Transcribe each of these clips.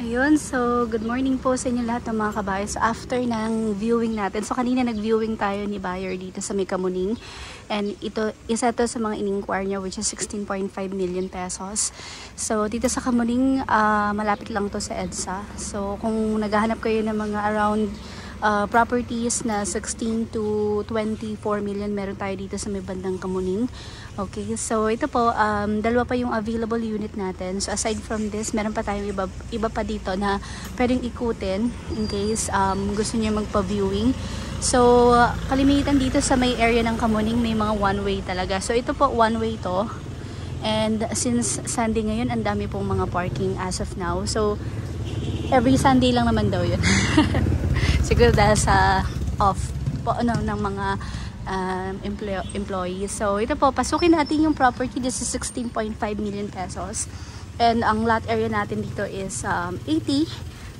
Ayun, so good morning po sa inyo lahat ng mga kabayo. So after ng viewing natin, so kanina nag-viewing tayo ni buyer dito sa May Kamuning. And ito, isa to sa mga in-inquire niya, which is 16.5 million pesos. So dito sa Kamuning, malapit lang to sa EDSA. So kung naghahanap kayo ng mga around properties na 16 to 24 million, meron tayo dito sa may bandang Kamuning. Okay, so ito po, dalawa pa yung available unit natin. So aside from this, meron pa tayong iba pa dito na pwedeng ikutin in case gusto niyo magpa-viewing. So kalimitan dito sa may area ng Kamuning, may mga one-way talaga. So ito po, one-way to. And since Sunday ngayon, ang dami pong mga parking as of now. So every Sunday lang naman daw yun. Siguro dahil sa off po ng mga employees. So ito po, pasukin natin yung property. This is 16.5 million pesos. And ang lot area natin dito is 80.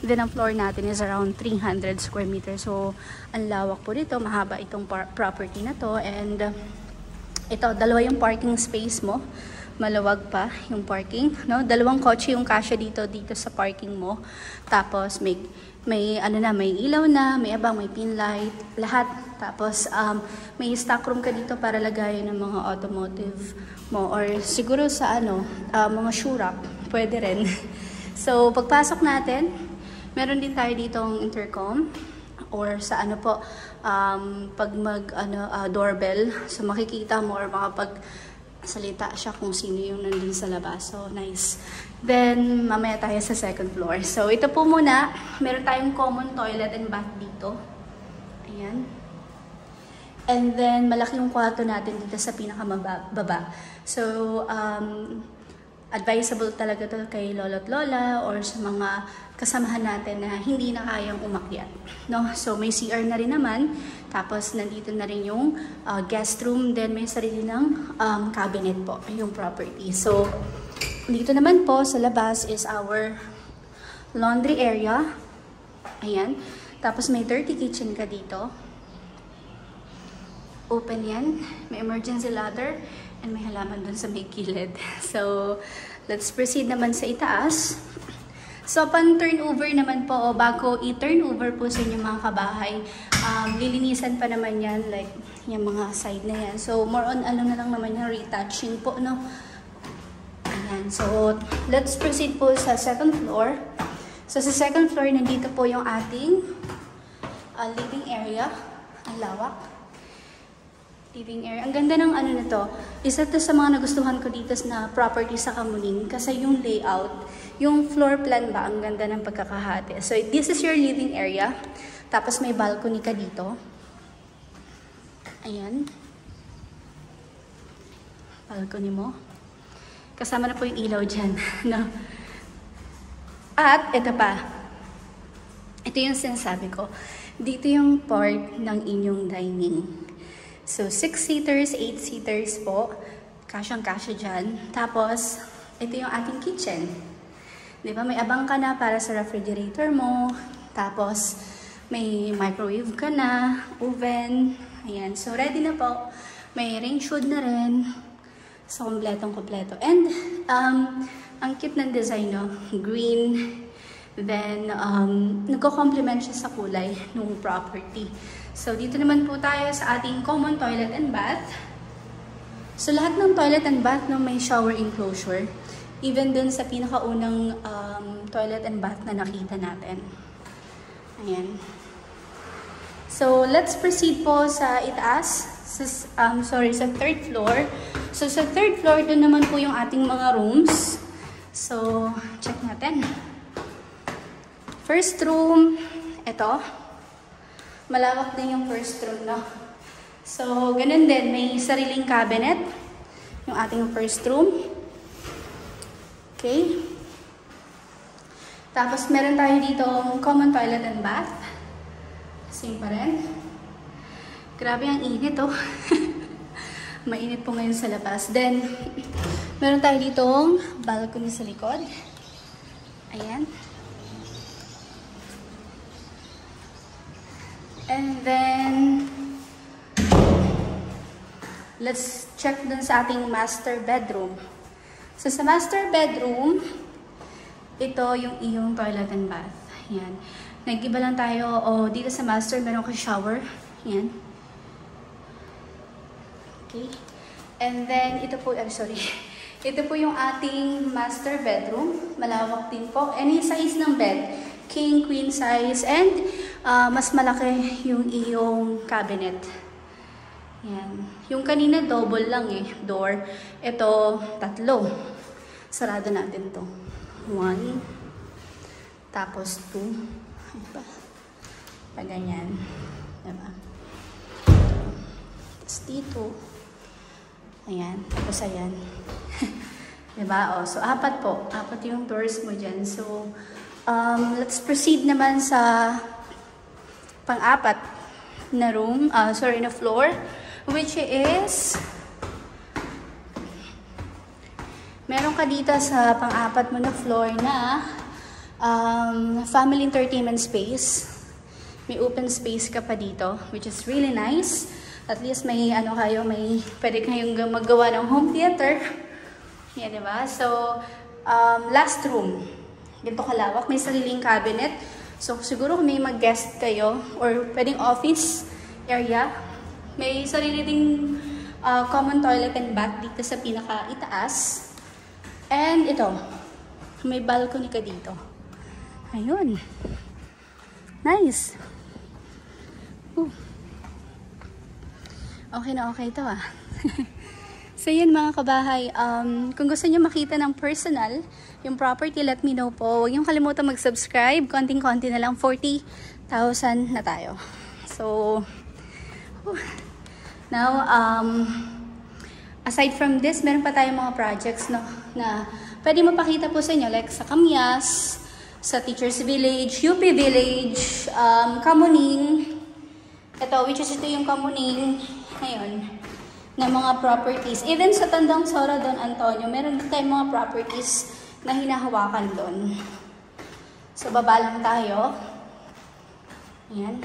Then ang floor natin is around 300 square meters. So ang lawak po dito, mahaba itong property na to. And ito, dalawa yung parking space mo. Maluwag pa yung parking, no? Dalawang kotse yung kasya dito sa parking mo. Tapos may ilaw na, may abang, may pin light, lahat. Tapos may stock room ka dito para lagayin ng mga automotive mo or siguro sa mga shoe rack, pwede rin. So pagpasok natin, meron din tayo ditong intercom or sa pag doorbell, so makikita mo or salita siya kung sino yung nandun sa labas. So, nice. Then, mamaya tayo sa second floor. So, ito po muna. Meron tayong common toilet and bath dito. Ayan. And then, malaki yung kwarto natin dito sa pinakamababa. So, advisable talaga to kay lolo't lola or sa mga kasamahan natin na hindi na kayang umakyat, no? So may CR na rin naman, tapos nandito na rin yung guest room, then may sarili ng cabinet po yung property. So dito naman po sa labas is our laundry area. Ayan. Tapos may dirty kitchen ka dito. Open yan. May emergency ladder and may halaman dun sa may gilid. So, let's proceed naman sa itaas. So, upon turnover naman po, o bago i-turnover po sa inyong mga kabahay, lilinisan pa naman yan, like yung mga side na yan. So, more on na lang naman yung retouching po, no? Ayan. So, let's proceed po sa second floor. So, sa second floor, nandito po yung ating living area. Ang lawak. Living area. Ang ganda ng na to. Isa to sa mga nagustuhan ko dito na property sa Kamuning kasi yung layout, yung floor plan ba, ang ganda ng pagkakahati. So, this is your living area. Tapos may balcony ka dito. Ayan. Balcony mo. Kasama na po yung ilaw dyan. No? At, ito pa. Ito yung sinasabi ko. Dito yung part ng inyong dining. So, 6-seaters, 8-seaters po. Kasyang-kasya dyan. Tapos, ito yung ating kitchen. Diba? May abang ka na para sa refrigerator mo. Tapos, may microwave ka na. Oven. Ayan. So, ready na po. May range hood na rin. So, kompletong-kompleto. And, ang cute ng design, no? Green. Then, nagko-complement siya sa kulay ng property. So, dito naman po tayo sa ating common toilet and bath. So, lahat ng toilet and bath no, may shower enclosure. Even dun sa pinakaunang toilet and bath na nakita natin. Ayan. So, let's proceed po sa itaas. Sa third floor. So, sa third floor, dun naman po yung ating mga rooms. So, check natin. First room, ito. Malawak din yung first room, no? So, ganun din. May sariling cabinet. Yung ating first room. Okay. Tapos, meron tayo dito common toilet and bath. Same pa rin. Grabe ang init, oh. Mainit po ngayon sa labas. Then, meron tayo dito balcony sa likod. Ayan. And then, let's check dun sa ating master bedroom. So, sa master bedroom, ito yung iyong toilet and bath. Yan. Nag-iba lang tayo. Dito sa master, meron ka shower. Yan. Okay. And then, ito po, sorry. Ito po yung ating master bedroom. Malawak din po. Any size ng bed. King, queen size. And, mas malaki yung iyong cabinet. Yan. Yung kanina, double lang door. Ito, 3. Sarado natin to. 1. Tapos 2. Ano ba? Ganyan. Diba? Tapos dito. Ayan. Tapos ayan. Diba? So, 4 po. 4 yung doors mo dyan. So, let's proceed naman sa pang-4 na room. Na floor. Which is, meron ka dito sa pang-4 mo na floor na family entertainment space. May open space ka pa dito, which is really nice. At least may pwede kayong maggawa ng home theater. Yan, diba? So, last room. Ganito kalawak. May sariling cabinet. So, siguro kung may mag-guest kayo or pwedeng office area, may sarili ding common toilet and bath dito sa pinaka-itaas. And ito, may balcony ka dito. Ayun. Nice. Okay na okay ito So yun mga kabahay, kung gusto nyo makita ng personal yung property, let me know po. Huwag nyo kalimutan mag-subscribe. Konting-konti na lang, 40,000 na tayo. So, now, aside from this, meron pa tayong mga projects na pwede mapakita po sa inyo, like sa Kamyas, sa Teachers Village, UP Village, Kamuning. Ito, which is ito yung Kamuning ngayon, na mga properties. Even sa Tandang Sora, Don Antonio, meron tayong mga properties na hinahawakan doon. So, baba lang tayo. Ayan.